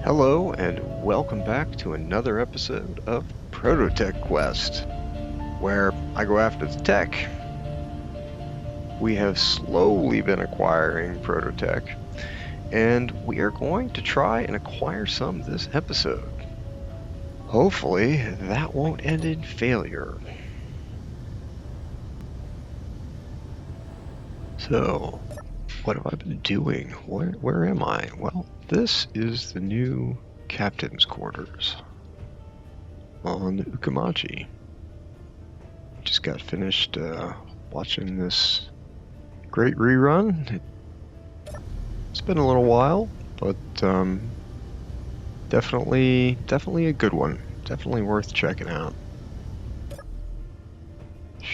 Hello and welcome back to another episode of ProtoTech Quest, where I go after the tech. We have slowly been acquiring ProtoTech, and we are going to try and acquire some this episode. Hopefully that won't end in failure. So, what have I been doing? Where am I? Well, this is the new captain's quarters on Ukamachi. Just got finished watching this great rerun. It's been a little while, but definitely a good one. Definitely worth checking out.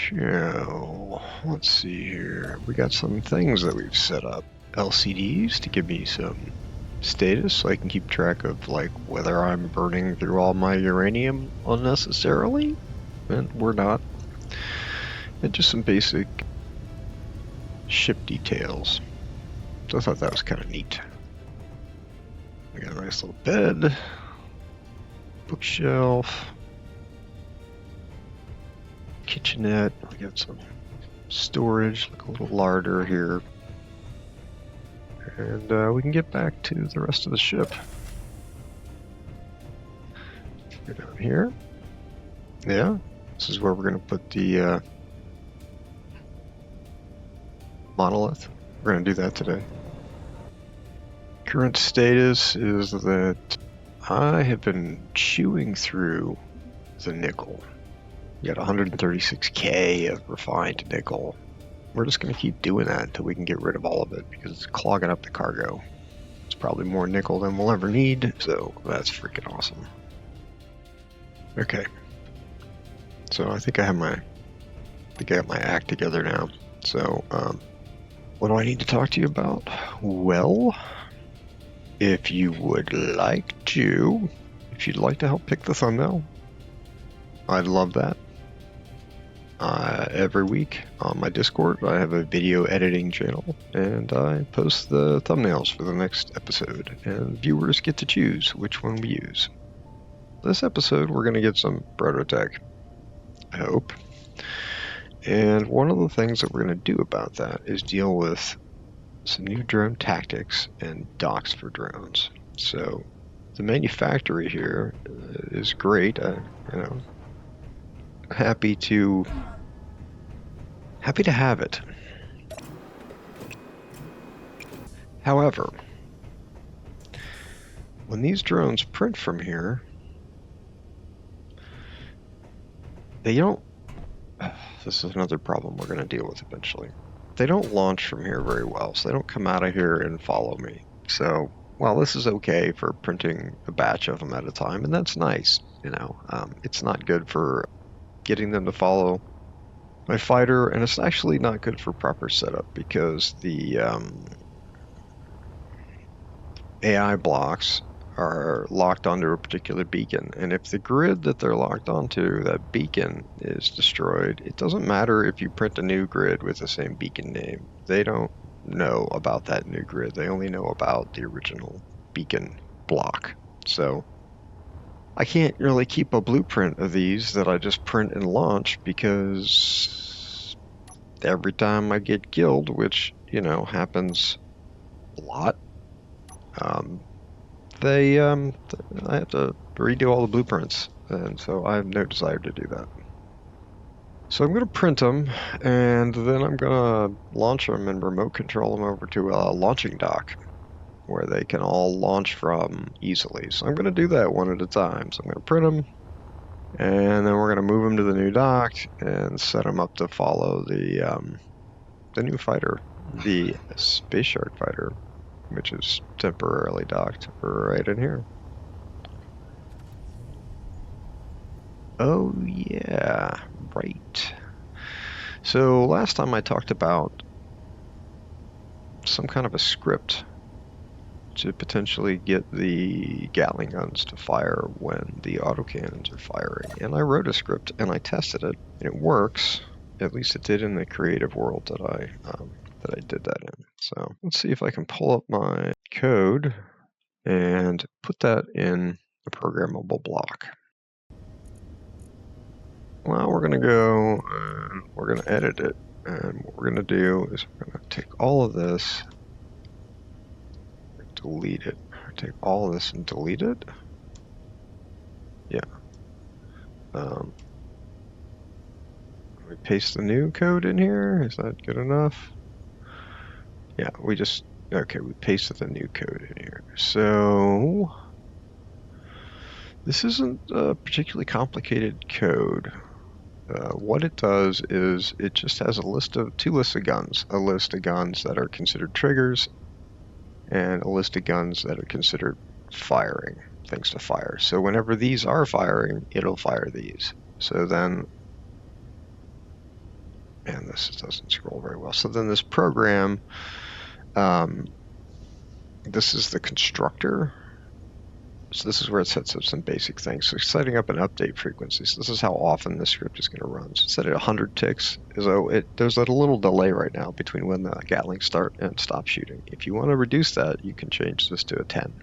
So, let's see here. We got some things that we've set up. LCDs to give me some status so I can keep track of like whether I'm burning through all my uranium unnecessarily. And we're not. And just some basic ship details. So I thought that was kind of neat. We got a nice little bed, bookshelf, kitchenette. We got some storage, like a little larder here. And we can get back to the rest of the ship. Go down here. Yeah, this is where we're going to put the monolith. We're going to do that today. Current status is that I have been chewing through the nickel. We got 136k of refined nickel. We're just going to keep doing that until we can get rid of all of it because it's clogging up the cargo. It's probably more nickel than we'll ever need, so that's freaking awesome. Okay. So I think I have my act together now. So, what do I need to talk to you about? Well, if you'd like to help pick the thumbnail, I'd love that. Every week on my Discord, I have a video editing channel, and I post the thumbnails for the next episode, and viewers get to choose which one we use. This episode, we're going to get some ProtoTech, I hope. And one of the things that we're going to do about that is deal with some new drone tactics and docks for drones. So the manufacturer here is great. Happy to have it. However, when these drones print from here, they don't. This is another problem we're going to deal with eventually. They don't launch from here very well, so they don't come out of here and follow me. So, while this is okay for printing a batch of them at a time, and that's nice, it's not good for getting them to follow my fighter, and it's actually not good for proper setup because the AI blocks are locked onto a particular beacon, and if the grid that they're locked onto, that beacon, is destroyed, it doesn't matter if you print a new grid with the same beacon name. They don't know about that new grid. They only know about the original beacon block. So I can't really keep a blueprint of these that I just print and launch because every time I get killed, which, happens a lot, I have to redo all the blueprints, and so I have no desire to do that. So I'm going to print them, and then I'm going to launch them and remote control them over to a launching dock where they can all launch from easily. So I'm going to do that one at a time. So I'm going to print them, and then we're going to move them to the new dock and set them up to follow the new fighter, the Space Shark fighter, which is temporarily docked right in here. Oh yeah, right. So last time I talked about some kind of a script to potentially get the Gatling guns to fire when the autocannons are firing. And I wrote a script and I tested it, and it works. At least it did in the creative world that I did that in. So let's see if I can pull up my code and put that in a programmable block. Well, we're going to go and we're going to edit it. And what we're going to do is we're going to take all of this, delete it. Take all of this and delete it. Yeah. We paste the new code in here. Is that good enough? Yeah, we pasted the new code in here. So this isn't a particularly complicated code. What it does is it just has two lists of guns. A list of guns that are considered triggers and a list of guns that are considered firing, things to fire. So whenever these are firing, it'll fire these. So then, and this doesn't scroll very well. So then this program, this is the constructor. So this is where it sets up some basic things. So setting up an update frequency. So this is how often this script is going to run. So set it 100 ticks. So there's a little delay right now between when the Gatlings start and stop shooting. If you want to reduce that, you can change this to a 10.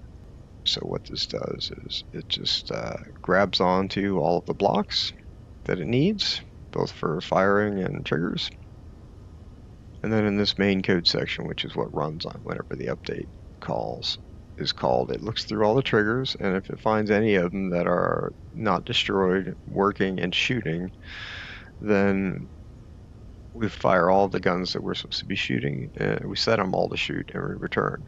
So what this does is it just grabs onto all of the blocks that it needs, both for firing and triggers. And then in this main code section, which is what runs on whenever the update is called, it looks through all the triggers, and if it finds any of them that are not destroyed, working, and shooting, then we fire all the guns that we're supposed to be shooting, and we set them all to shoot, and we return.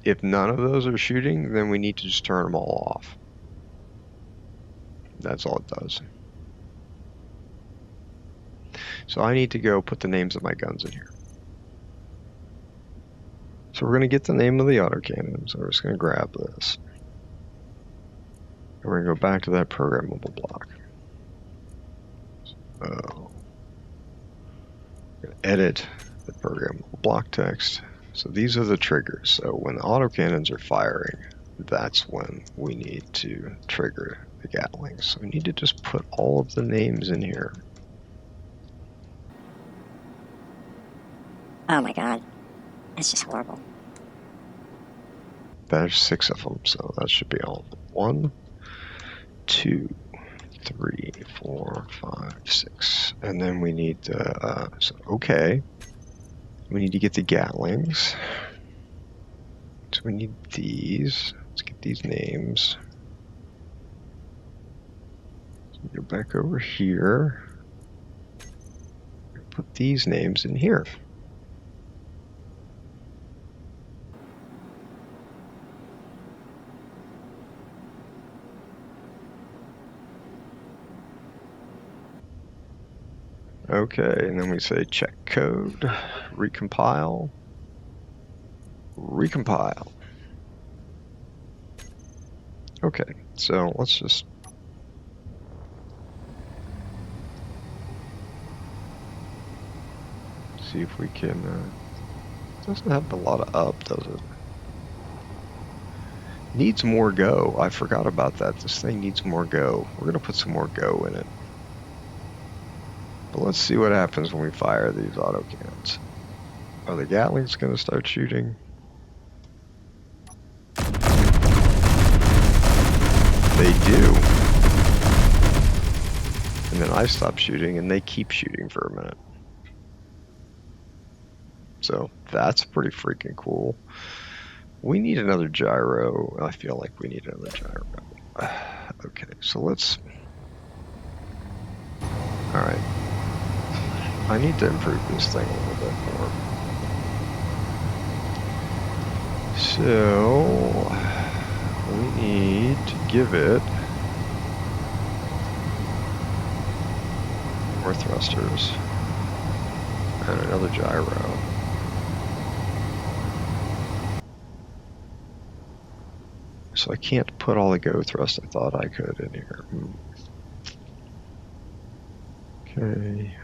If none of those are shooting, then we need to just turn them all off. That's all it does. So I need to go put the names of my guns in here. So we're going to get the name of the autocannon. So we're just going to grab this. And we're going to go back to that programmable block. So we're going to edit the programmable block text. So these are the triggers. So when the autocannons are firing, that's when we need to trigger the Gatlings. So we need to just put all of the names in here. Oh my god. It's just horrible. There's 6 of them, so that should be all of them. 1, 2, 3, 4, 5, 6. And then we need the, we need to get the Gatlings. So we need these. Let's get these names. So we go back over here. Put these names in here. Okay, and then we say check code, recompile. Okay, so let's just see if we can, it doesn't have a lot of up, does it? Needs more go. I forgot about that. This thing needs more go. We're going to put some more go in it. But let's see what happens when we fire these autocannons. Are the Gatlings going to start shooting? They do. And then I stop shooting and they keep shooting for a minute. So that's pretty freaking cool. We need another gyro. I feel like we need another gyro. Okay, so let's... Alright. I need to improve this thing a little bit more. So we need to give it more thrusters and another gyro. So I can't put all the go thrust I thought I could in here. Okay.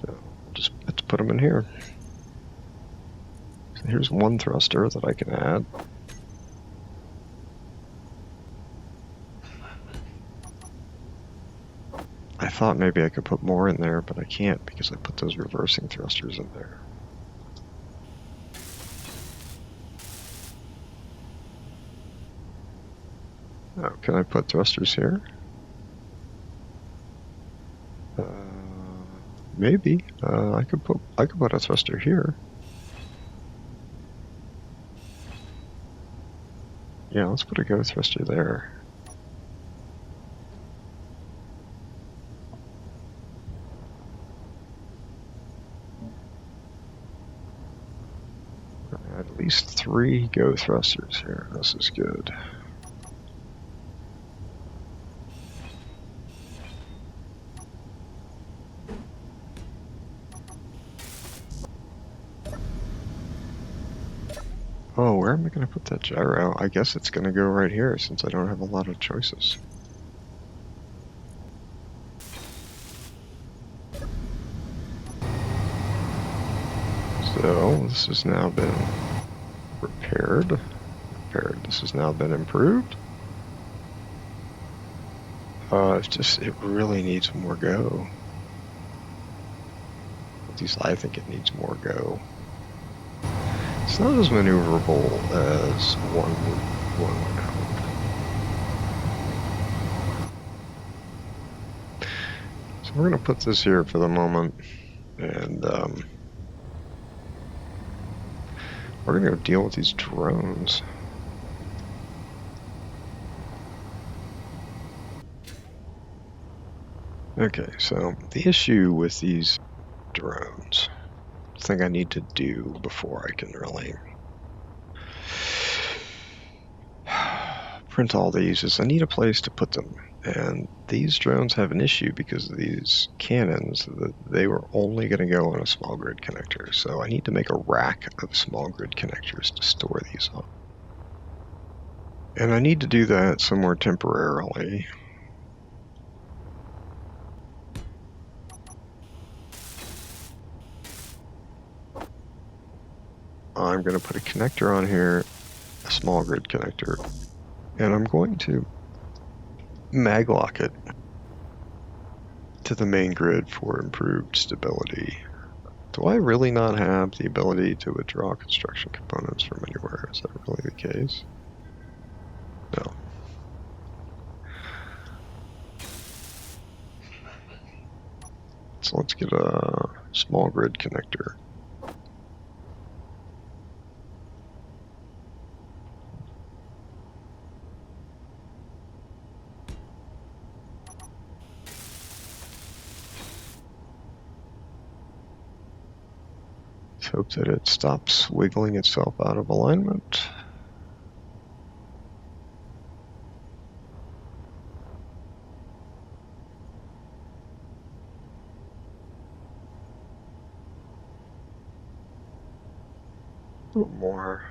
So let's put them in here. So here's one thruster that I can add. I thought maybe I could put more in there, but I can't because I put those reversing thrusters in there. Oh, can I put thrusters here? Maybe. I could put a thruster here. Yeah, let's put a go thruster there. At least 3 go thrusters here. This is good. Oh, where am I going to put that gyro? I guess it's going to go right here since I don't have a lot of choices. So this has now been repaired. This has now been improved. It really needs more go. At least I think it needs more go. It's not as maneuverable as one would hope. So we're going to put this here for the moment, and we're going to go deal with these drones. Okay, so the issue with these drones, the thing I need to do before I can really print all these is I need a place to put them. And these drones have an issue because of these cannons. They were only going to go on a small grid connector. So I need to make a rack of small grid connectors to store these on. And I need to do that somewhere temporarily. I'm going to put a connector on here, a small grid connector, and I'm going to maglock it to the main grid for improved stability. Do I really not have the ability to withdraw construction components from anywhere? Is that really the case? No. So let's get a small grid connector. Let's hope that it stops wiggling itself out of alignment. A little more.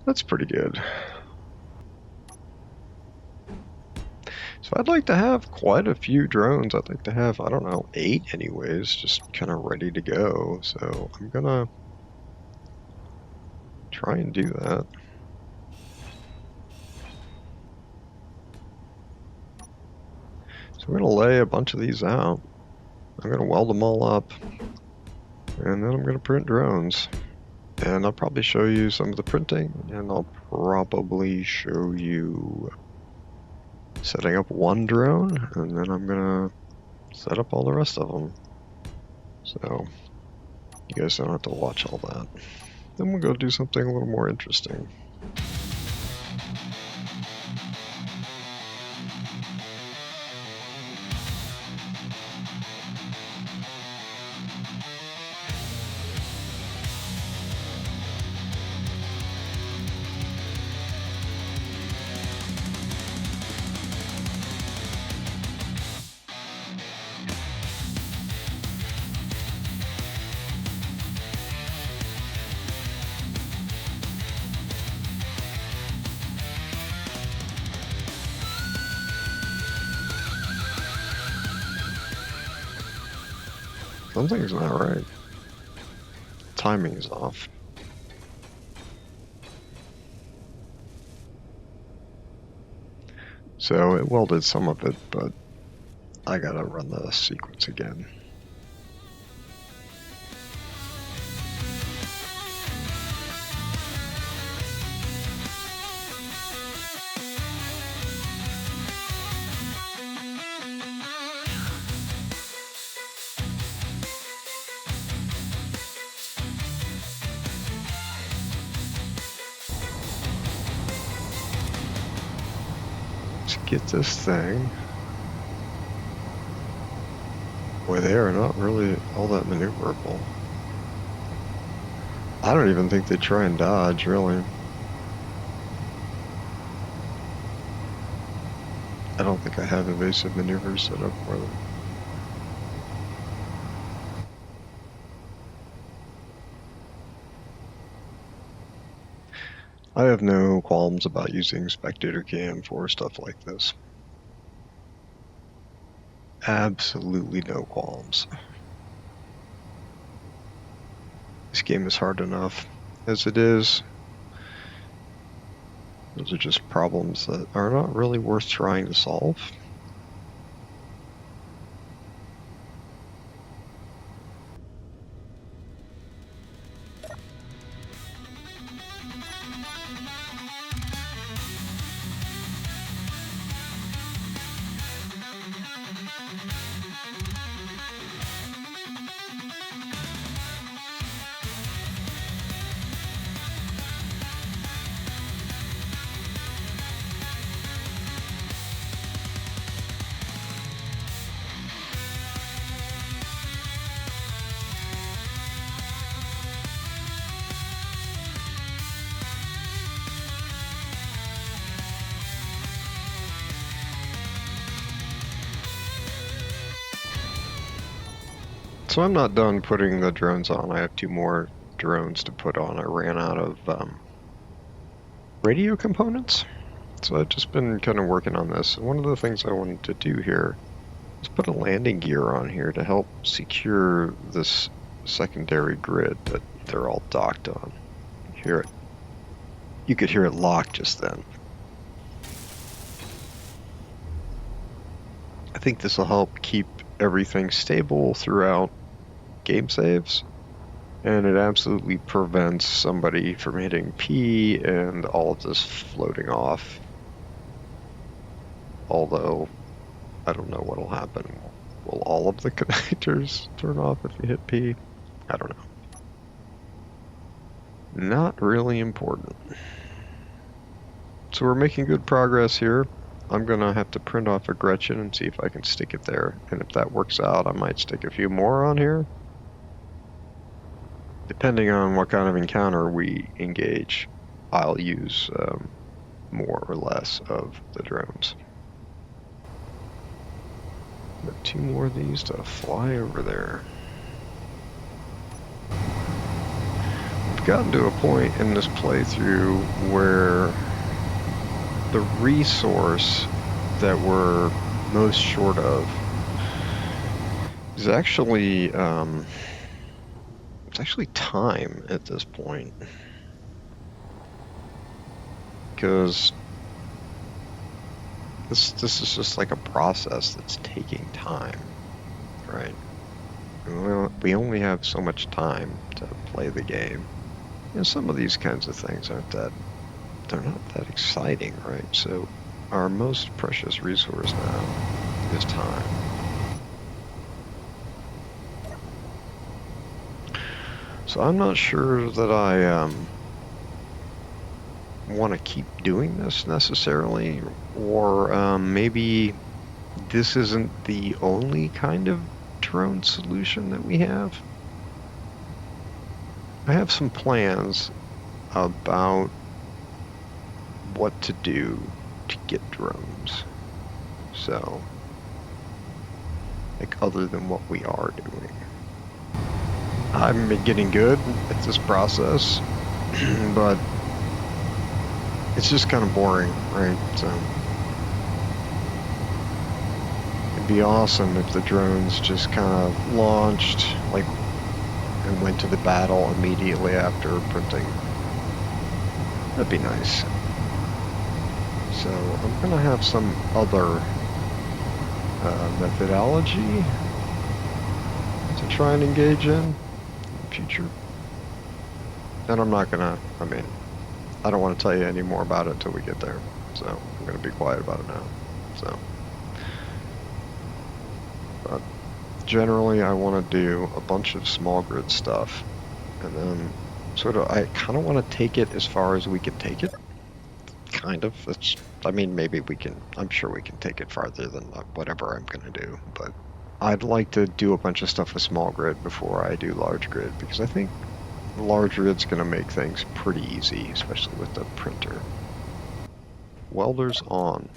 That's pretty good. So I'd like to have quite a few drones. I'd like to have, I don't know, 8 anyways, just kind of ready to go. So I'm gonna try and do that. So we're gonna lay a bunch of these out. I'm gonna weld them all up, and then I'm gonna print drones. And I'll probably show you some of the printing, and I'll probably show you setting up one drone, and then I'm gonna set up all the rest of them. So you guys don't have to watch all that. Then we'll go do something a little more interesting. Something's not right. Timing is off. So it welded some of it, but I gotta run the sequence again. Let's get this thing. Boy, they are not really all that maneuverable. I don't even think they try and dodge, really. I don't think I have evasive maneuvers set up for them. I have no qualms about using spectator cam for stuff like this. Absolutely no qualms. This game is hard enough as it is. Those are just problems that are not really worth trying to solve. So I'm not done putting the drones on. I have 2 more drones to put on. I ran out of radio components. So I've just been kind of working on this. One of the things I wanted to do here is put a landing gear on here to help secure this secondary grid that they're all docked on. Hear it. You could hear it lock just then. I think this will help keep everything stable throughout game saves, and it absolutely prevents somebody from hitting P and all of this floating off. Although, I don't know what'll happen. Will all of the connectors turn off if you hit P? I don't know. Not really important. So we're making good progress here. I'm gonna have to print off a Gretchen and see if I can stick it there. And if that works out, I might stick a few more on here. Depending on what kind of encounter we engage, I'll use more or less of the drones. Got 2 more of these to fly over there. We've gotten to a point in this playthrough where the resource that we're most short of is actually it's actually time at this point, because this is just like a process that's taking time, right? We only have so much time to play the game, and some of these kinds of things aren't that, they're not that exciting, right? So our most precious resource now is time. So I'm not sure that I want to keep doing this necessarily, or maybe this isn't the only kind of drone solution that we have. I have some plans about what to do to get drones. So, like, other than what we are doing. I'm getting good at this process, but it's just kind of boring, right? So, it'd be awesome if the drones just kind of launched, like, and went to the battle immediately after printing. That'd be nice. So I'm gonna have some other methodology to try and engage in the future. And I'm not gonna, I mean, I don't want to tell you any more about it until we get there. So I'm gonna be quiet about it now. So, but generally I want to do a bunch of small grid stuff, and then sort of, I kind of want to take it as far as we can take it. Kind of. It's, I mean, maybe we can, I'm sure we can take it farther than whatever I'm going to do, but I'd like to do a bunch of stuff with small grid before I do large grid, because I think large grid's going to make things pretty easy, especially with the printer. Welders on.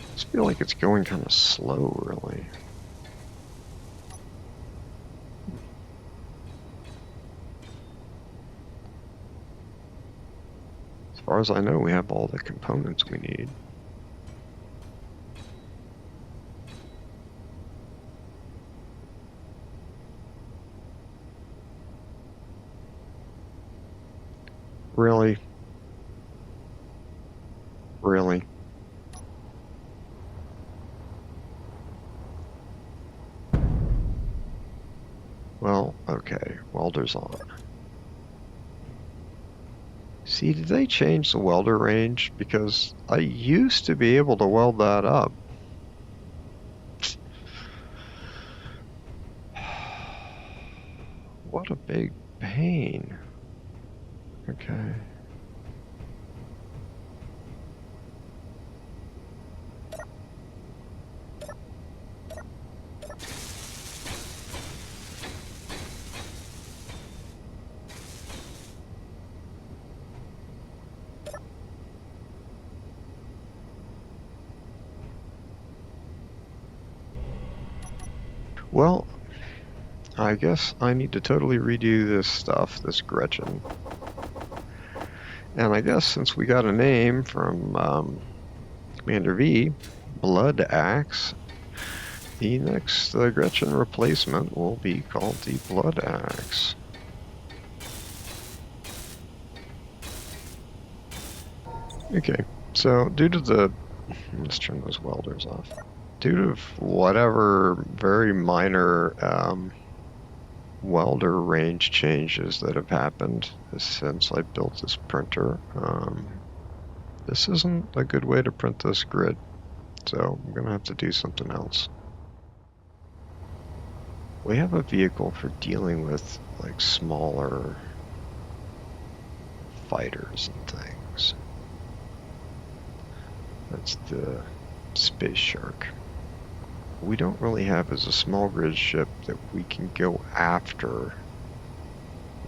I just feel like it's going kind of slow, really. As far as I know, we have all the components we need. Really? Really? Well, okay, welders on. See, did they change the welder range? Because I used to be able to weld that up. What a big pain. Okay. Well, I guess I need to totally redo this stuff, this Gretchen. And I guess since we got a name from Commander V, Blood Axe, the next Gretchen replacement will be called the Blood Axe. Okay, so due to the... Let's turn those welders off. Due to whatever very minor welder range changes that have happened since I built this printer, this isn't a good way to print this grid, so I'm gonna have to do something else. We have a vehicle for dealing with like smaller fighters and things. That's the Space Shark. We don't really have as a small grid ship that we can go after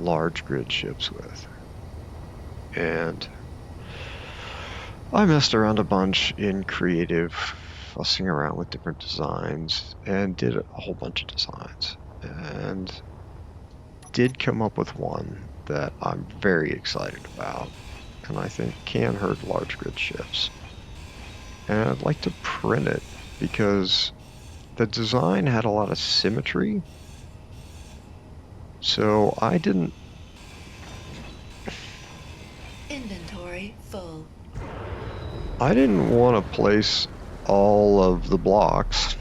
large grid ships with. And I messed around a bunch in creative, fussing around with different designs, and did a whole bunch of designs. And did come up with one that I'm very excited about, and I think can hurt large grid ships. And I'd like to print it because the design had a lot of symmetry, so I didn't... Inventory full. I didn't want to place all of the blocks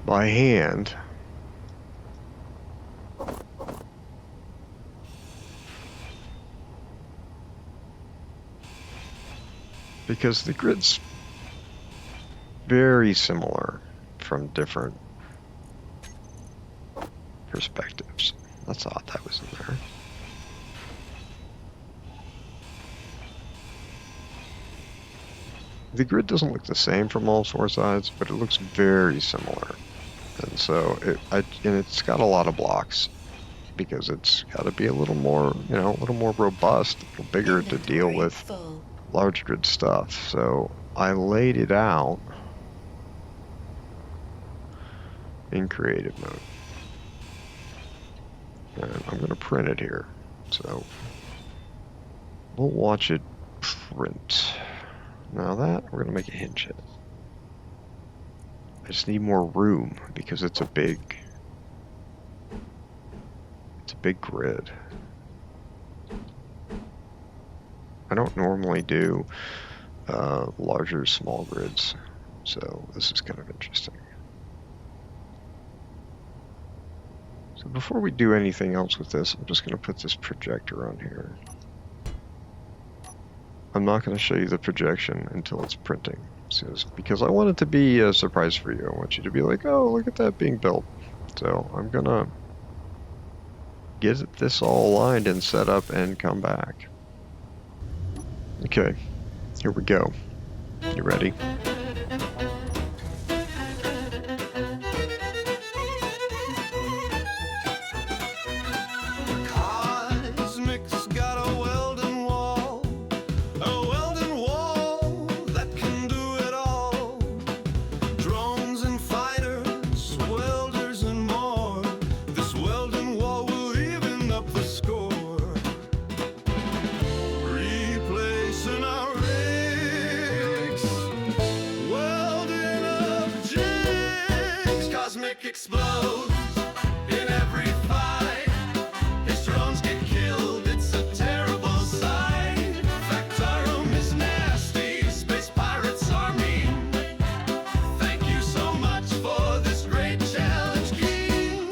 by hand. Because the grid's very similar from different perspectives. That's odd that was in there. The grid doesn't look the same from all four sides, but it looks very similar. And so it's got a lot of blocks because it's got to be a little more, you know, a little more robust, a little bigger to deal with large grid stuff. So I laid it out in creative mode. And I'm going to print it here. So we'll watch it print. Now that, we're going to make a hinge head. I just need more room because it's a big grid. I don't normally do larger small grids, so this is kind of interesting. So before we do anything else with this, I'm just going to put this projector on here. I'm not going to show you the projection until it's printing, because I want it to be a surprise for you. I want you to be like, oh, look at that being built. So I'm going to get this all aligned and set up and come back. Okay, here we go. You ready? Cosmic's got a welding wall that can do it all. Drones and fighters, welders and more. This welding wall will even up the score. Replacing our rigs, welding up jigs. Cosmic explodes in every fight. His drones get killed, it's a terrible sight. Factorum is nasty, space pirates are mean. Thank you so much for this great challenge, King.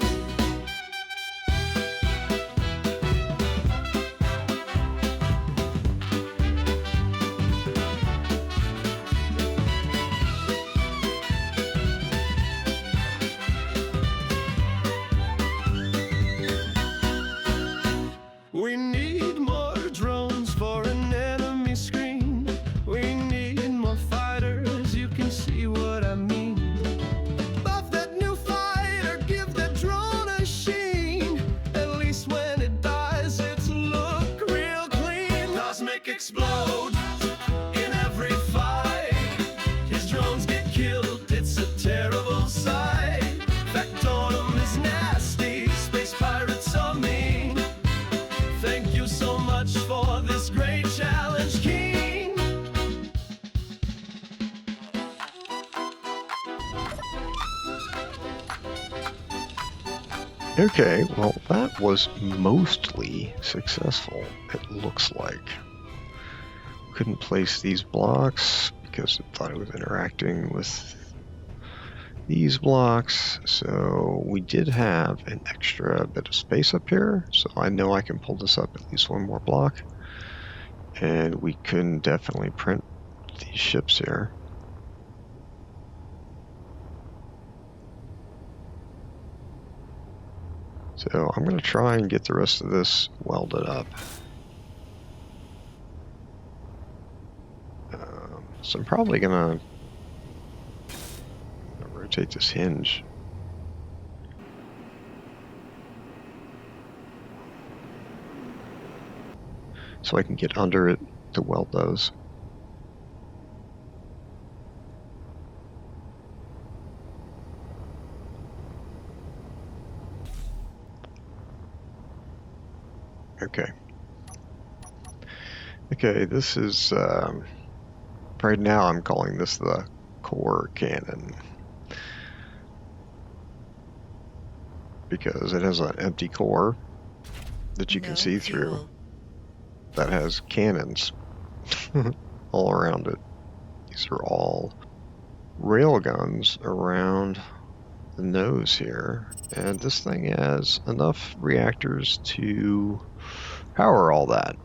We need more drones for an enemy screen. We need more fighters, you can see what I mean. Buff that new fighter, give that drone a sheen. At least when it dies, it's look real clean. Cosmic explode in every fight. His drones get killed, it's a terrible sight. Factorum is nasty, space pirates are mean. Thank you so much for this great challenge, King. Okay, well that was mostly successful, it looks like. Couldn't place these blocks because it thought it was interacting with these blocks, so we did have an extra bit of space up here, so I know I can pull this up at least one more block, and we can definitely print these ships here. So I'm going to try and get the rest of this welded up. So I'm probably going to rotate this hinge. So I can get under it to weld those. Okay. Okay, this is, right now I'm calling this the core cannon, because it has an empty core that you can see through that has cannons all around it. These are all rail guns around the nose here, and this thing has enough reactors to power all that.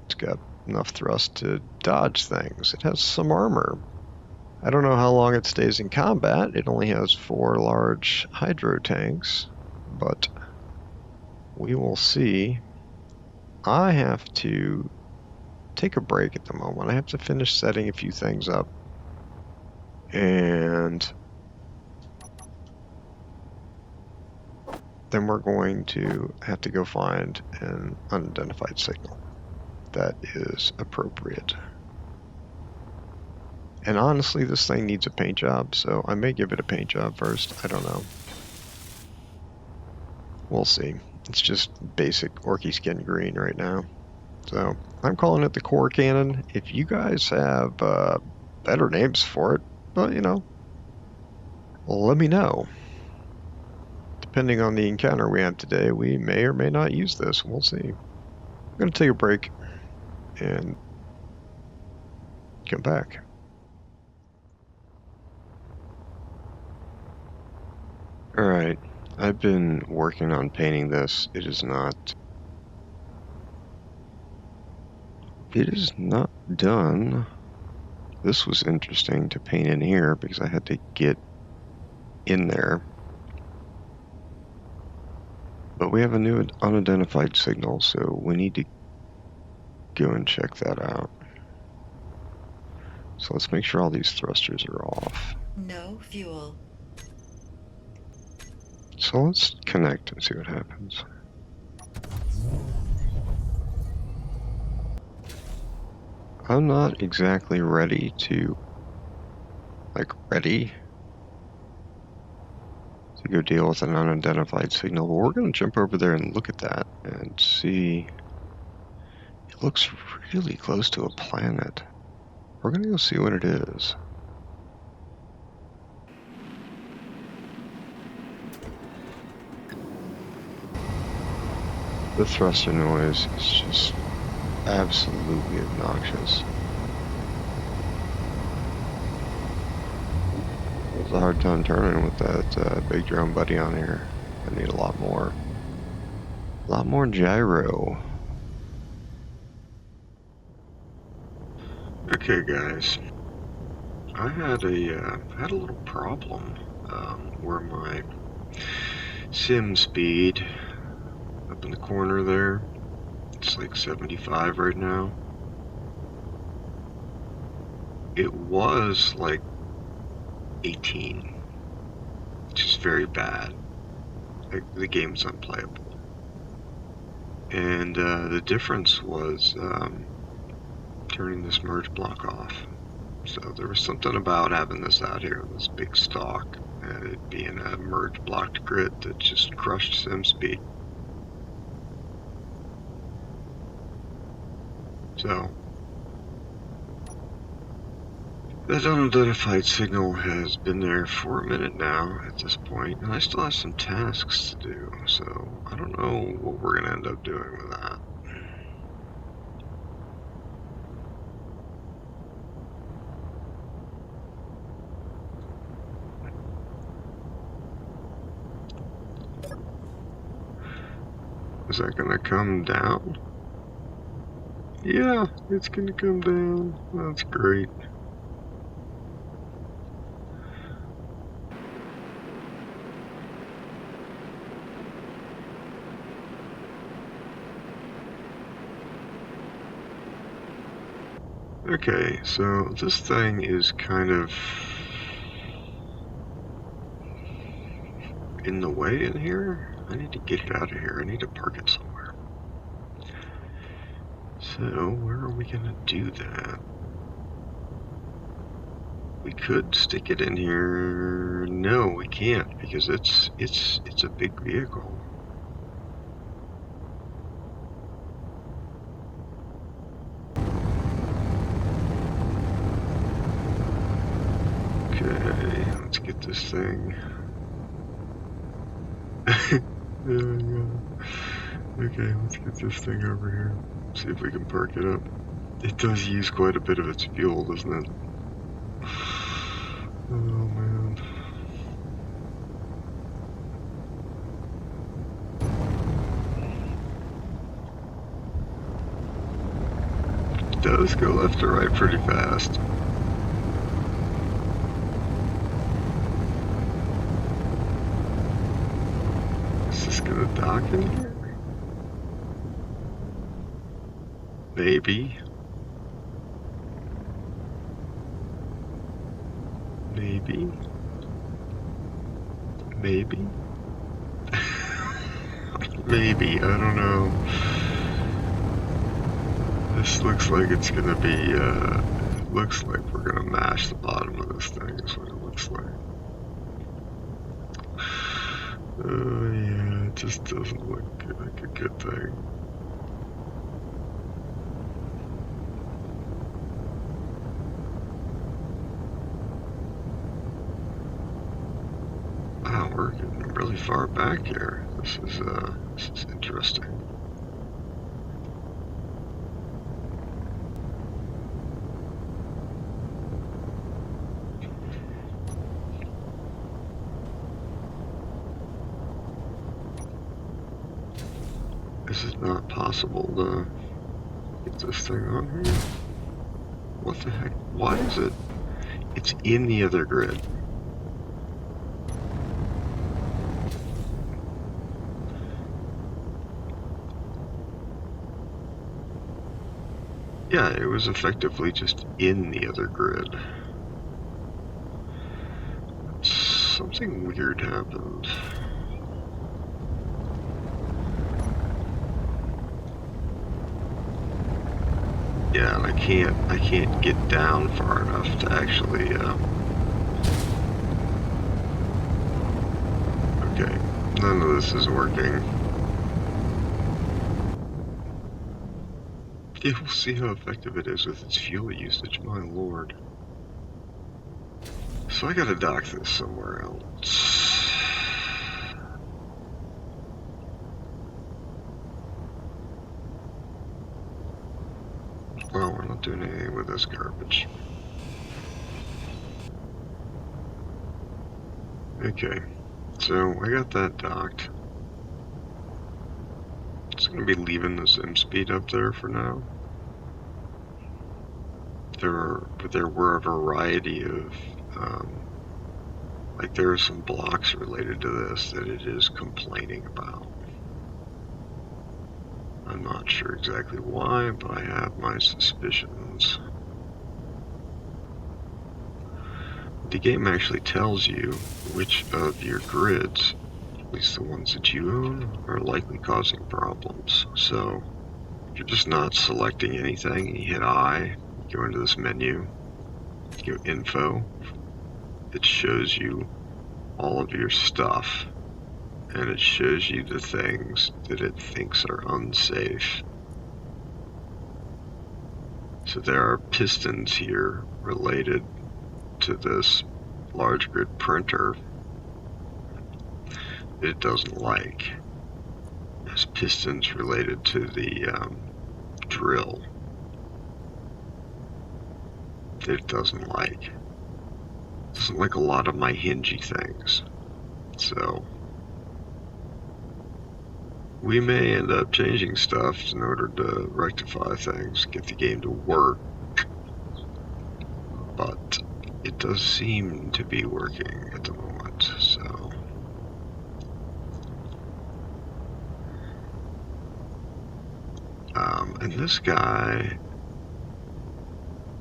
It's got enough thrust to dodge things. It has some armor. I don't know how long it stays in combat. It only has 4 large hydro tanks, but we will see. I have to take a break at the moment. I have to finish setting a few things up, and then we're going to have to go find an unidentified signal that is appropriate. And honestly, this thing needs a paint job, so I may give it a paint job first. I don't know. We'll see. It's just basic orky skin green right now. So I'm calling it the core cannon. If you guys have better names for it, well, you know, let me know. Depending on the encounter we have today, we may or may not use this. We'll see. I'm going to take a break and come back. Alright, I've been working on painting this. It is not done. This was interesting to paint in here because I had to get in there. But we have a new unidentified signal, so we need to go and check that out. So let's make sure all these thrusters are off. No fuel. So let's connect and see what happens. I'm not exactly ready to go deal with an unidentified signal, but we're going to jump over there and look at that and see. It looks really close to a planet. We're going to go see what it is. The thruster noise is just absolutely obnoxious. It's a hard time turning with that big drone buddy on here. I need a lot more gyro. Okay, guys, I had a little problem where my sim speed up in the corner there, it's like 75 right now. It was like 18, which is very bad. Like, the game's unplayable. And the difference was turning this merge block off. So there was something about having this out here on this big stalk and it being a merge blocked grid that just crushed sim speed. So that unidentified signal has been there for a minute now at this point, and I still have some tasks to do, so I don't know what we're going to end up doing with that. Is that going to come down? Yeah, it's going to come down. That's great. Okay, so this thing is kind of in the way in here. I need to get it out of here. I need to park it somewhere. So, where are we gonna do that? We could stick it in here. No, we can't, because it's a big vehicle. Okay, let's get this thing. There we go. Okay, let's get this thing over here. See if we can park it up. It does use quite a bit of its fuel, doesn't it? Oh man. It does go left to right pretty fast. Is this gonna dock in here? Maybe. Maybe. Maybe. Maybe, I don't know. This looks like it's gonna be, it looks like we're gonna mash the bottom of this thing, is what it looks like. Oh yeah, That just doesn't look like a good thing. Wow, we're getting really far back here. This is interesting. Is it not possible to get this thing on here? What the heck? Why is it? It's in the other grid. Yeah, it was effectively just in the other grid. Something weird happened. Yeah, and I can't get down far enough to actually, okay, none of this is working. Yeah, we'll see how effective it is with its fuel usage, my lord. So I gotta dock this somewhere else. Well, we're not doing anything with this garbage. Okay, so I got that docked. Just gonna be leaving the sim speed up there for now. There were a variety of, like there are some blocks related to this that it is complaining about. I'm not sure exactly why, but I have my suspicions. The game actually tells you which of your grids, at least the ones that you own, are likely causing problems. So if you're just not selecting anything and you hit I, you go into this menu, you go info, it shows you all of your stuff, and it shows you the things that it thinks are unsafe. So there are pistons here related to this large grid printer that it doesn't like. There's pistons related to the drill that it doesn't like. It doesn't like a lot of my hingey things. So we may end up changing stuff in order to rectify things, get the game to work, but it does seem to be working at the moment, so. And this guy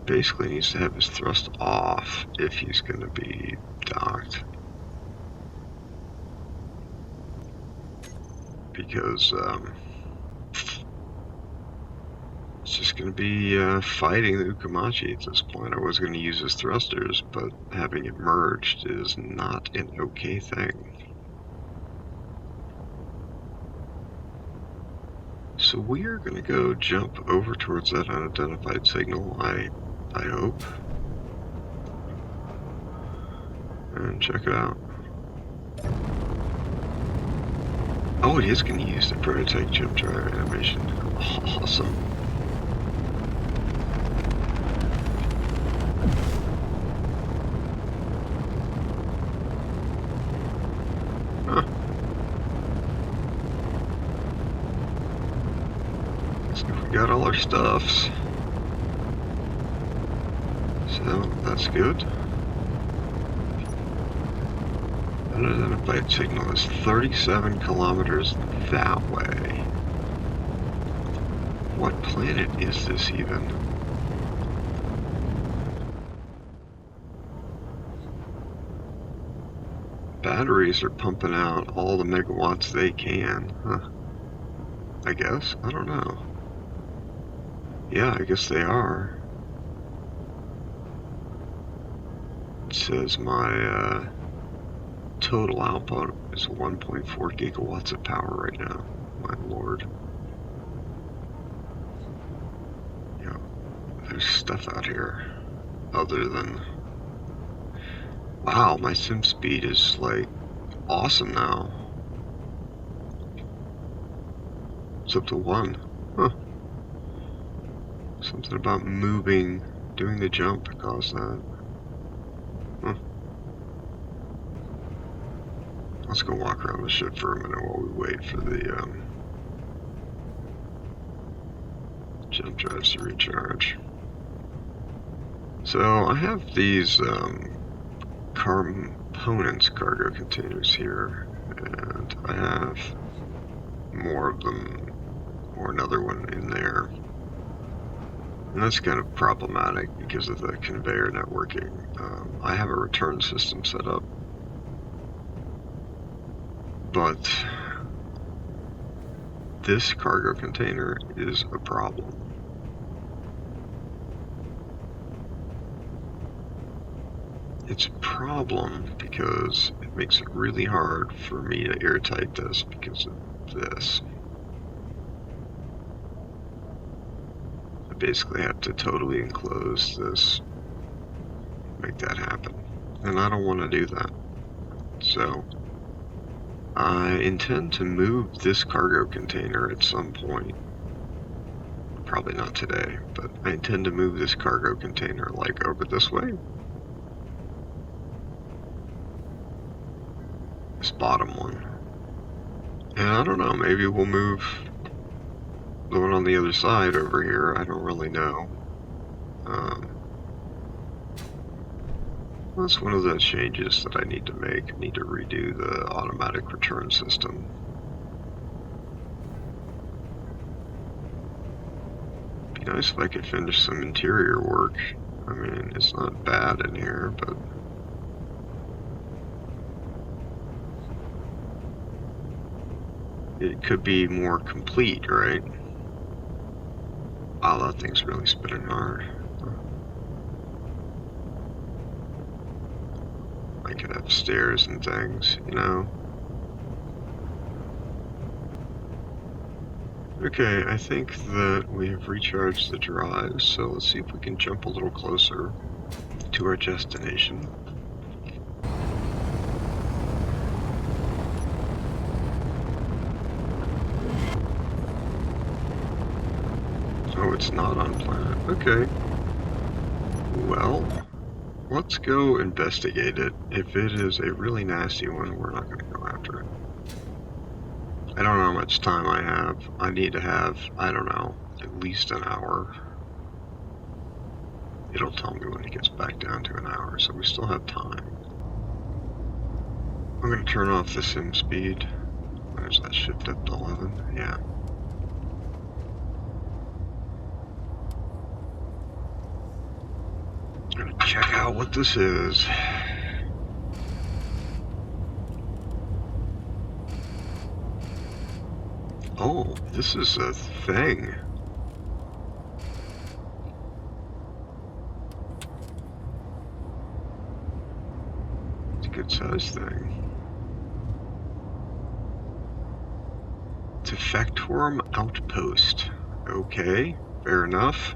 basically needs to have his thrust off if he's going to be docked. Because it's just going to be fighting the Ukamachi at this point. I was going to use his thrusters, but having it merged is not an okay thing. So we are going to go jump over towards that unidentified signal, I hope, and check it out. Oh, it is going to use the ProtoTech jump dryer animation. Awesome. Huh. So we got all our stuffs. So that's good. Unidentified signal is 37 kilometers that way. What planet is this even? Batteries are pumping out all the megawatts they can, huh? I guess? I don't know. Yeah, I guess they are. It says my total output is 1.4 gigawatts of power right now. My lord. Yeah, there's stuff out here other than... Wow, my sim speed is like awesome now. It's up to 1. Huh. Something about moving, doing the jump that caused that. Huh. Let's go walk around the ship for a minute while we wait for the jump drives to recharge. So I have these components cargo containers here, and I have more of them, or another one in there. And that's kind of problematic because of the conveyor networking. I have a return system set up, but this cargo container is a problem. It's a problem because it makes it really hard for me to airtight this because of this. I basically have to totally enclose this, make that happen. And I don't want to do that. So I intend to move this cargo container at some point. Probably not today, but I intend to move this cargo container like over this way. This bottom one. And I don't know, maybe we'll move the one on the other side over here. I don't really know. That's one of the changes that I need to make. I need to redo the automatic return system. Be nice if I could finish some interior work. I mean, it's not bad in here, but it could be more complete, right? Wow, that thing's really spinning hard. I could have stairs and things, you know? Okay, I think that we have recharged the drives, so let's see if we can jump a little closer to our destination. Oh, it's not on planet. Okay. Well, let's go investigate it. If it is a really nasty one, we're not going to go after it. I don't know how much time I have. I need to have, I don't know, at least an hour. It'll tell me when it gets back down to an hour, so we still have time. I'm going to turn off the sim speed. Where's that shift up to 11? Yeah. I'm going to check out what this is. Oh, this is a thing. It's a good sized thing. It's a Factorum Outpost. Okay, fair enough.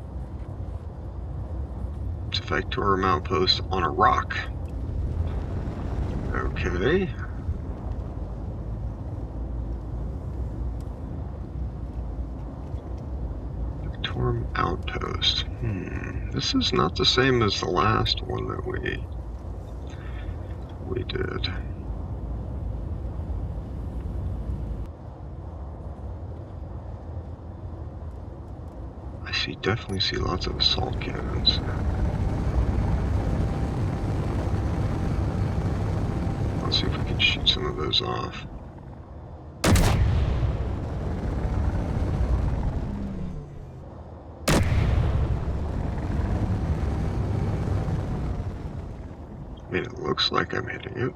It's a Factorum Outpost on a rock. Okay. Outpost. This is not the same as the last one that we did. I definitely see lots of assault cannons. Let's see if we can shoot some of those off. I mean, it looks like I'm hitting it.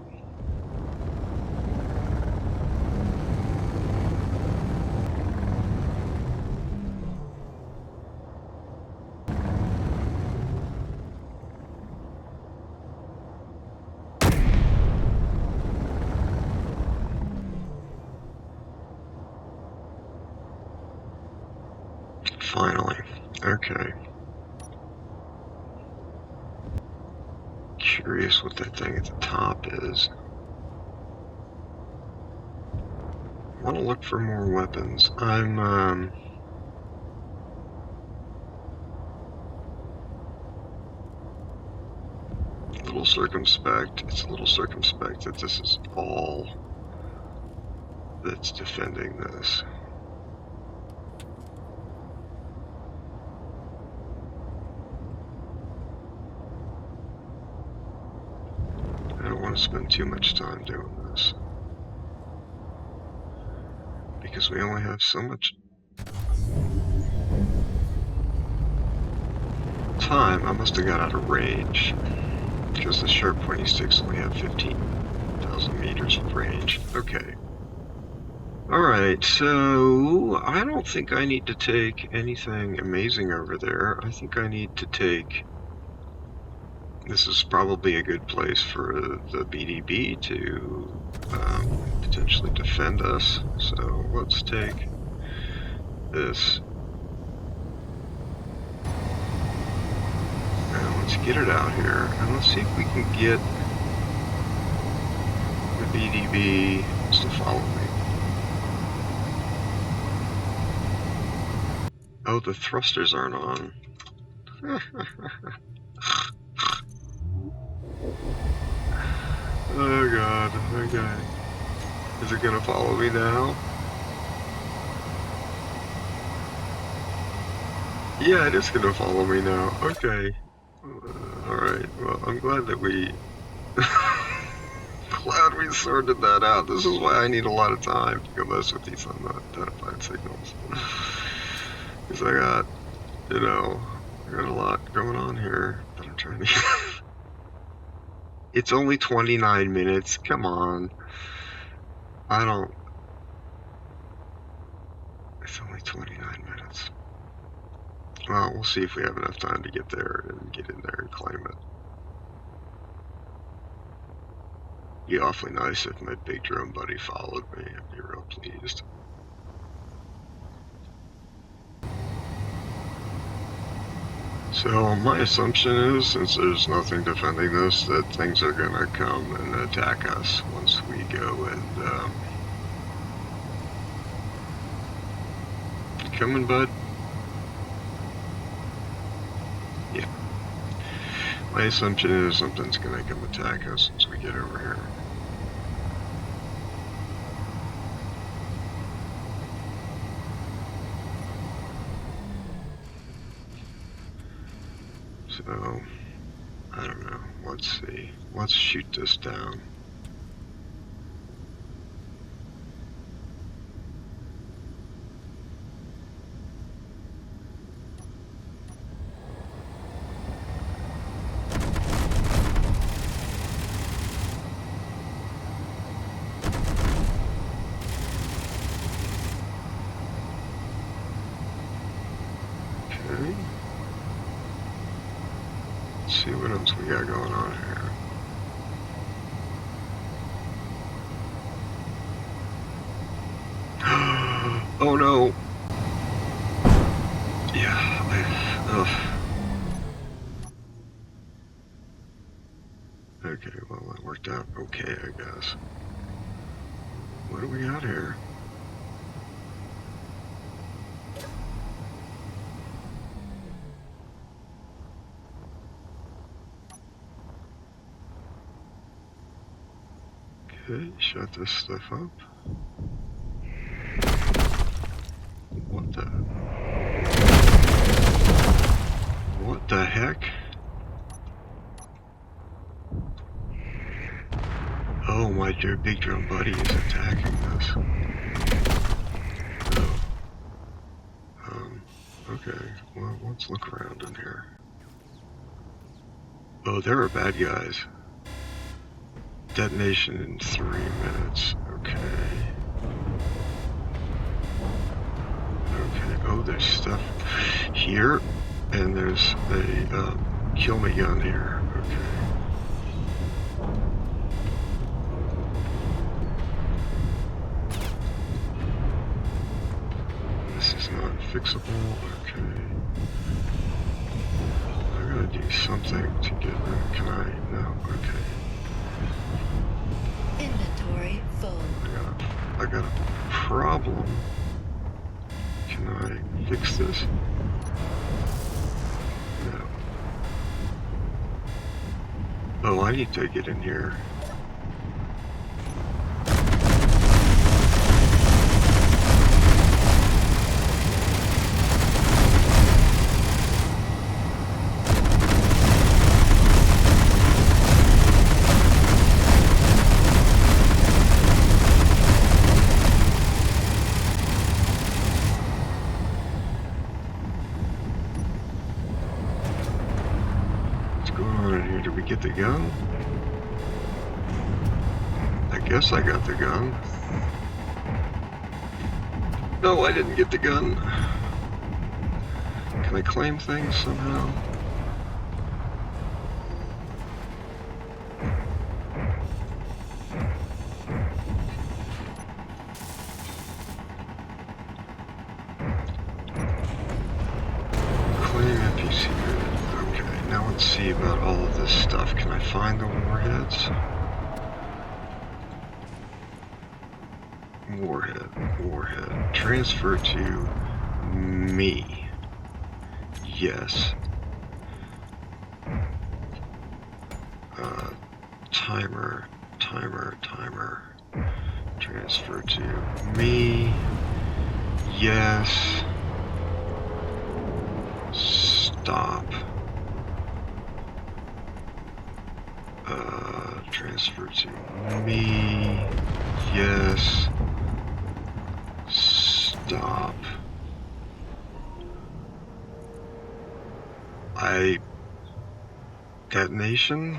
finally. Okay. Curious what that thing at the top is. Want to look for more weapons. I'm a little circumspect. It's a little circumspect that this is all that's defending this. I don't want to spend too much time doing this, because we only have so much time. I must have got out of range, because the sharp pointy sticks only have 15,000 meters of range. Okay. Alright, so I don't think I need to take anything amazing over there. I think I need to take... This is probably a good place for the BDB to potentially defend us. So let's take this. And let's get it out here. And let's see if we can get the BDB to follow me. Oh, the thrusters aren't on. Oh god, okay. Is it gonna follow me now? Yeah, it is gonna follow me now. Okay. Alright, well, I'm glad that we... glad we sorted that out. This is why I need a lot of time to go mess with these unidentified signals. Because I got, you know, I got a lot going on here that I'm trying to... It's only 29 minutes. Come on. I don't... It's only 29 minutes. Well, we'll see if we have enough time to get there and get in there and claim it. Be awfully nice if my big drone buddy followed me. I'd be real pleased. So my assumption is, since there's nothing defending this, that things are gonna come and attack us once we go and coming, bud? Yeah. My assumption is something's gonna come attack us once we get over here. So, I don't know. Let's see. Let's shoot this down. Okay. See what else we got going on here. Oh no! Yeah, okay, well that worked out okay, I guess. What do we got here? Okay, shut this stuff up. What the? What the heck? Oh, my dear big drone buddy is attacking us. Oh. Okay, well, let's look around in here. Oh, there are bad guys. Detonation in 3 minutes. Okay. Okay. Oh, there's stuff here, and there's a kill me gun here. Okay. This is not fixable. Okay. I gotta do something to get rid. Can I? No. Okay. Inventory full. I got a problem. Can I fix this? No. Oh, I need to get in here. Get the gun? I guess I got the gun. No, I didn't get the gun. Can I claim things somehow? Claim NPC. Now let's see about all of this stuff. Can I find the warheads? Warhead. Transfer to me. Yes. Timer. Transfer to me. Yes. Stop. Transfer to me. Yes. Stop. Detonation?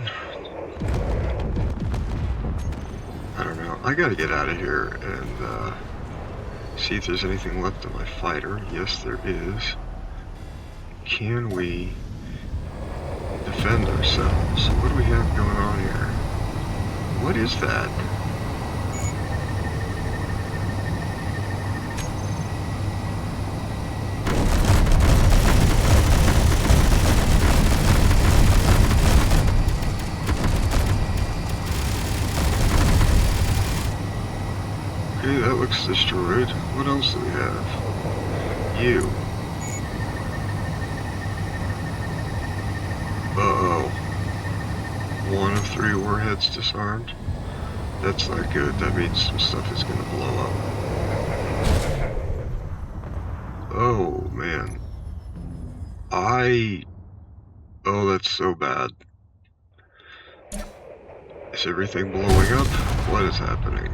I don't know. I gotta get out of here and see if there's anything left of my fighter. Yes, there is. Can we defend ourselves? What do we have going on here? What is that? Okay, that looks destroyed. What else do we have? You. Uh-oh. 1 of 3 warheads disarmed. That's not good. That means some stuff is gonna blow up. Oh, man. Oh, that's so bad. Is everything blowing up? What is happening?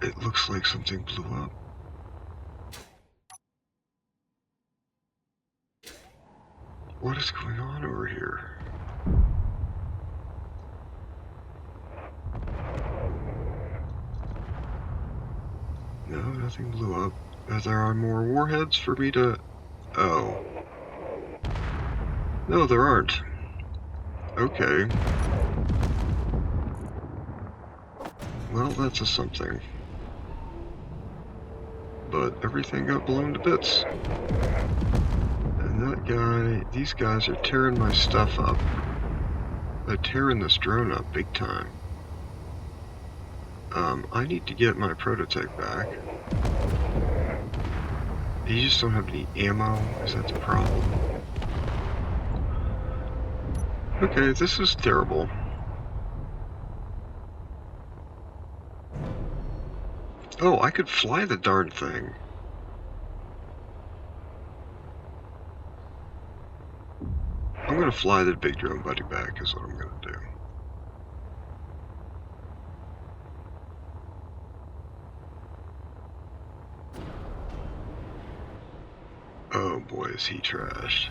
It looks like something blew up. What is going on over here? No, nothing blew up. There are more warheads for me to... Oh. No, there aren't. Okay. Well, that's a something. But everything got blown to bits. And that guy, these guys are tearing my stuff up. They're tearing this drone up big time. I need to get my ProtoTech back. You just don't have any ammo? Is that the problem? Okay, this is terrible. Oh, I could fly the darn thing. I'm gonna fly the big drone buddy back is what I'm gonna do. Oh boy, is he trashed.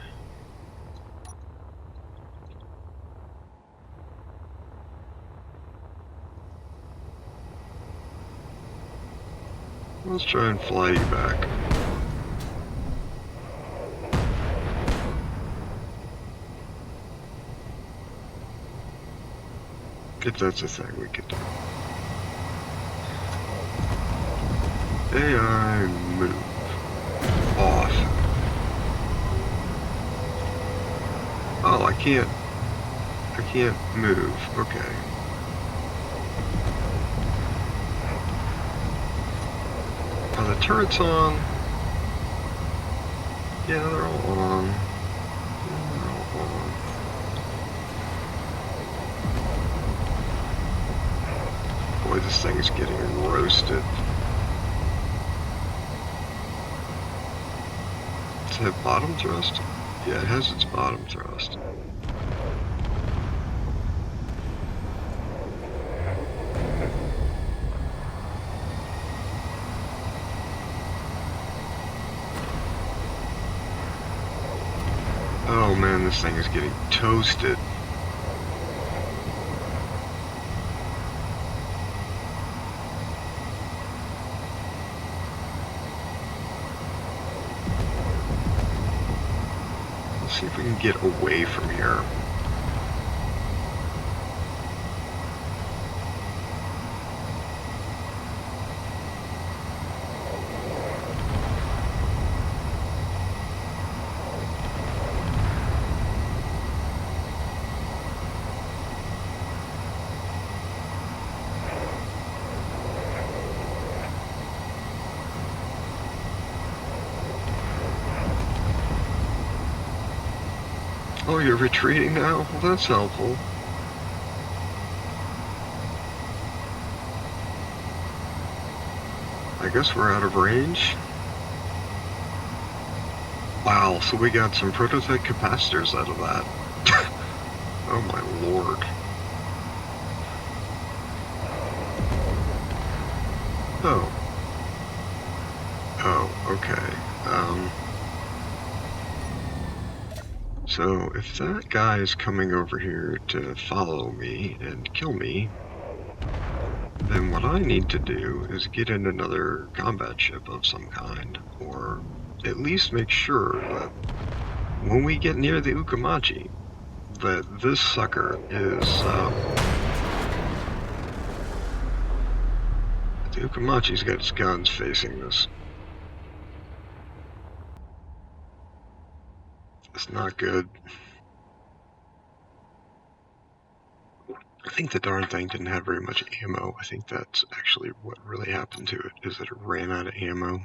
Let's try and fly you back. If that's a thing we could do. AI move off. Oh, I can't move. Okay. Are the turrets on? Yeah, they're all on. Yeah, they're all on. Boy, this thing is getting roasted. Does it have bottom thrust? Yeah, it has its bottom thrust. Oh man, this thing is getting toasted. Let's see if we can get away from here. Oh, you're retreating now? Well, that's helpful. I guess we're out of range. Wow, so we got some ProtoTech capacitors out of that. Oh my lord. Oh. Oh, okay. So if that guy is coming over here to follow me and kill me, then what I need to do is get in another combat ship of some kind, or at least make sure that when we get near the Ukamachi, that this sucker is, the Ukamachi's got its guns facing this. It's not good. I think the darn thing didn't have very much ammo. I think that's actually what really happened to it, is that it ran out of ammo.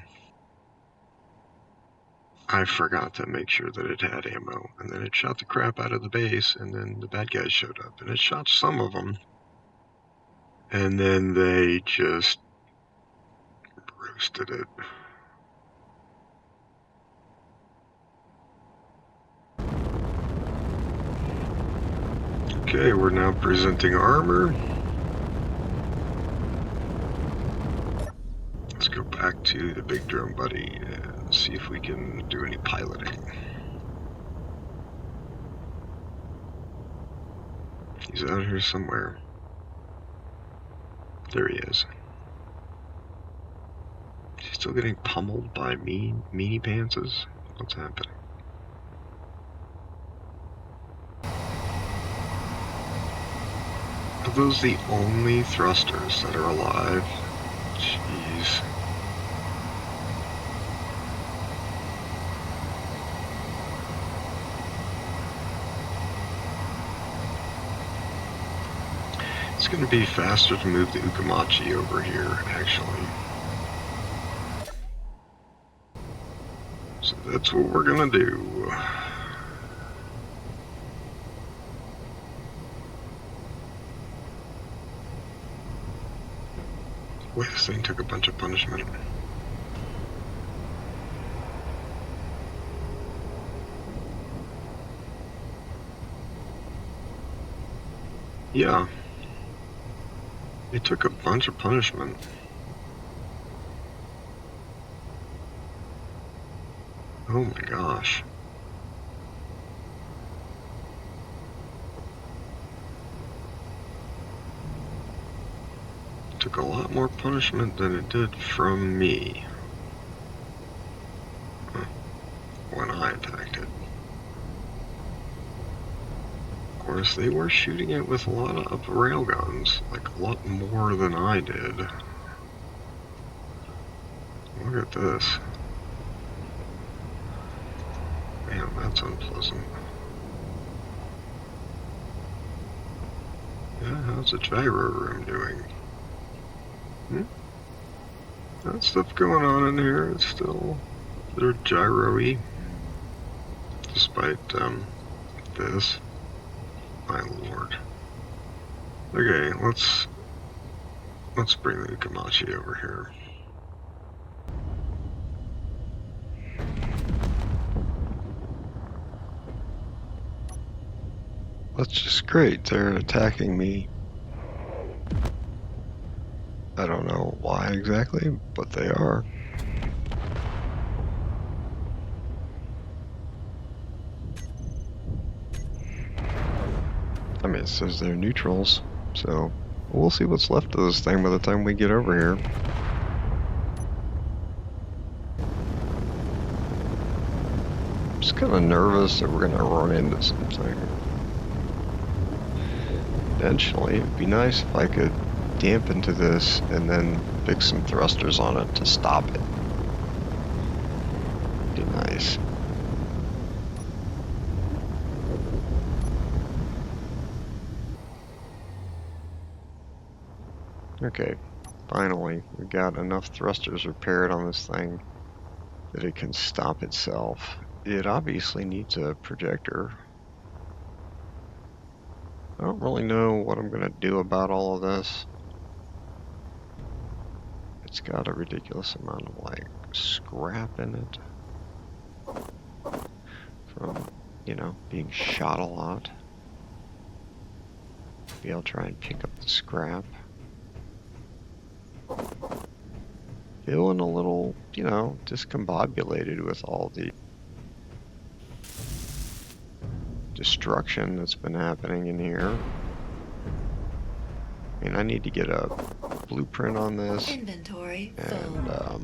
I forgot to make sure that it had ammo, and then it shot the crap out of the base, and then the bad guys showed up, and it shot some of them, and then they just roasted it. Okay, we're now presenting armor. Let's go back to the big drone buddy and see if we can do any piloting. He's out here somewhere. There he is. Is he still getting pummeled by meanie pantses? What's happening? Are those the only thrusters that are alive? Jeez. It's going to be faster to move the Ukamachi over here, actually. So that's what we're going to do. Boy, this thing took a bunch of punishment. Yeah. It took a bunch of punishment. Oh my gosh. It took a lot more punishment than it did from me when I attacked it. Of course, they were shooting it with a lot of railguns, like a lot more than I did. Look at this. Damn, that's unpleasant. Yeah, how's the gyro room doing? That stuff going on in here is still they're gyro-y. Despite this. My lord. Okay, let's bring the Kamachi over here. That's just great. They're attacking me. I don't know why exactly, but they are. I mean, it says they're neutrals, so we'll see what's left of this thing by the time we get over here. I'm just kind of nervous that we're going to run into something. Eventually, it'd be nice if I could damp into this and then fix some thrusters on it to stop it. Be nice. Okay, finally, we got enough thrusters repaired on this thing that it can stop itself. It obviously needs a projector. I don't really know what I'm going to do about all of this. It's got a ridiculous amount of, like, scrap in it. From, you know, being shot a lot. Maybe I'll try and pick up the scrap. Feeling a little, you know, discombobulated with all the destruction that's been happening in here. I mean, I need to get a blueprint on this. Inventory And, full.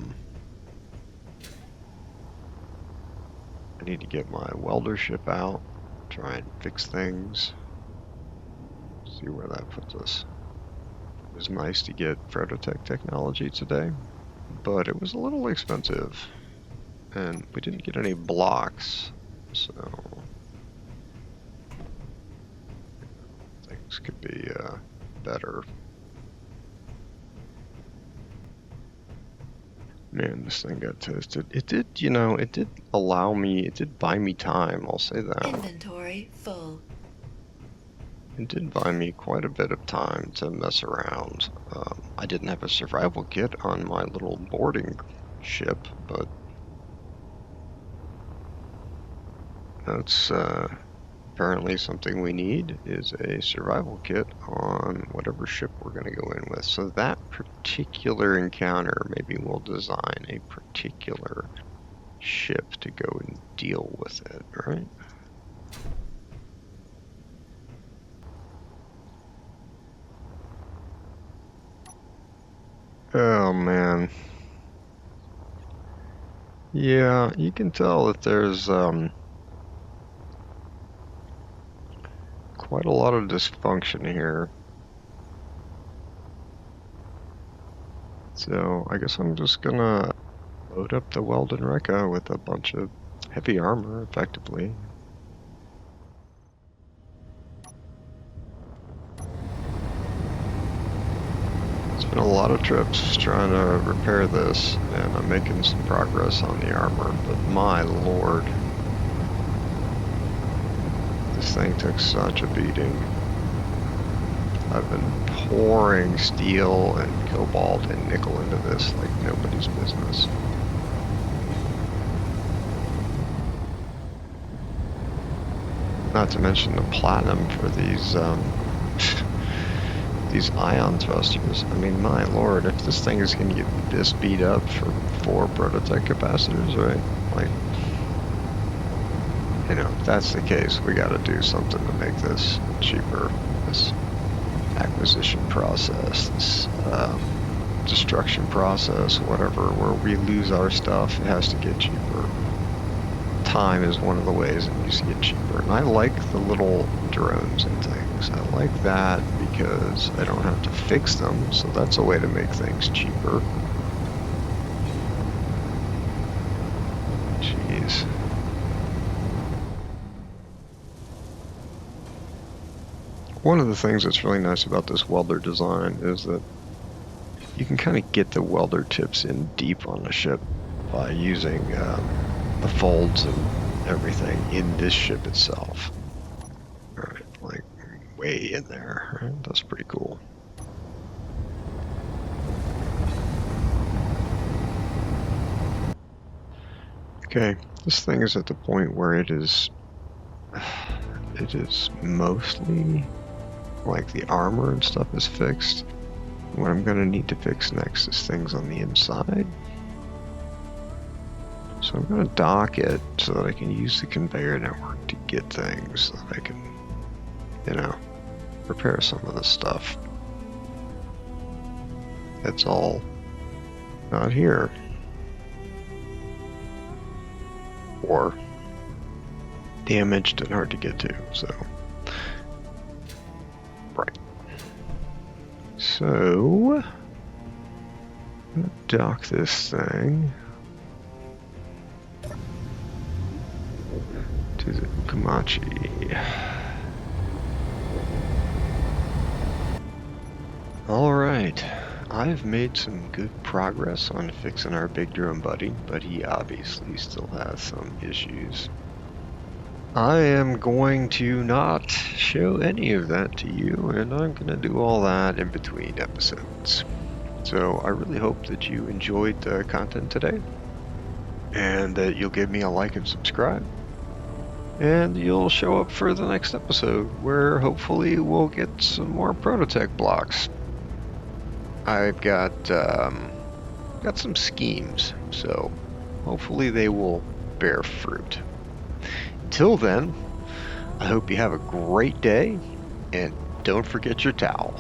I need to get my welder ship out, try and fix things. See where that puts us. It was nice to get ProtoTech technology today, but it was a little expensive. And we didn't get any blocks, so things could be better. Man, this thing got toasted. It did, you know, it did allow me, it did buy me time, I'll say that. Inventory full. It did buy me quite a bit of time to mess around. I didn't have a survival kit on my little boarding ship, but that's apparently something we need is a survival kit on whatever ship we're going to go in with. So that particular encounter, maybe we'll design a particular ship to go and deal with it, right? Oh man. Yeah, you can tell that there's quite a lot of dysfunction here. So I guess I'm just gonna load up the WeldinWallA with a bunch of heavy armor, effectively. It's been a lot of trips trying to repair this, and I'm making some progress on the armor, but my lord. This thing took such a beating. I've been pouring steel and cobalt and nickel into this like nobody's business. Not to mention the platinum for these these ion thrusters. I mean, my lord, if this thing is going to get this beat up for 4 ProtoTech capacitors, right? Like, you know, if that's the case, we got to do something to make this cheaper. This acquisition process, this destruction process, whatever, where we lose our stuff, it has to get cheaper. Time is one of the ways it needs to get cheaper. And I like the little drones and things. I like that because I don't have to fix them, so that's a way to make things cheaper. One of the things that's really nice about this welder design is that you can kind of get the welder tips in deep on the ship by using the folds and everything in this ship itself. Alright, like way in there. Right? That's pretty cool. Okay, this thing is at the point where it is mostly like the armor and stuff is fixed. What I'm going to need to fix next is things on the inside. So I'm going to dock it so that I can use the conveyor network to get things so that I can, you know, repair some of this stuff. It's all not here. Or damaged and hard to get to, so. Right. So, I'm gonna dock this thing to the Komachi. Alright, I've made some good progress on fixing our big drone buddy, but he obviously still has some issues. I am going to not show any of that to you, and I'm going to do all that in between episodes. So I really hope that you enjoyed the content today, and that you'll give me a like and subscribe, and you'll show up for the next episode, where hopefully we'll get some more ProtoTech blocks. I've got some schemes, so hopefully they will bear fruit. Until then, I hope you have a great day, and don't forget your towel.